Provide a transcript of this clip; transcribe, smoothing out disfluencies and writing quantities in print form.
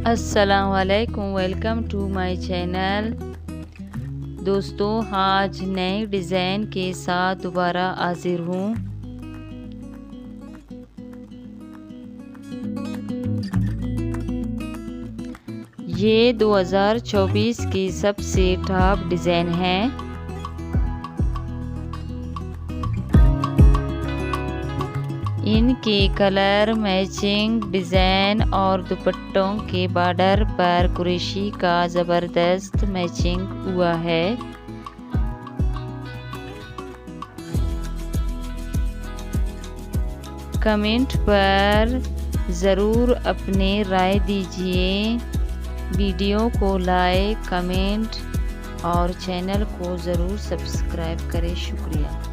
अस्सलाम वालेकुम, welcome to my channel. दोस्तों, आज नए डिज़ाइन के साथ दोबारा हाजिर हूँ। ये 2024 की सबसे टॉप डिज़ाइन है। इनके कलर मैचिंग डिज़ाइन और दुपट्टों के बॉर्डर पर कुरेशी का ज़बरदस्त मैचिंग हुआ है। कमेंट पर ज़रूर अपनी राय दीजिए। वीडियो को लाइक, कमेंट और चैनल को ज़रूर सब्सक्राइब करें। शुक्रिया।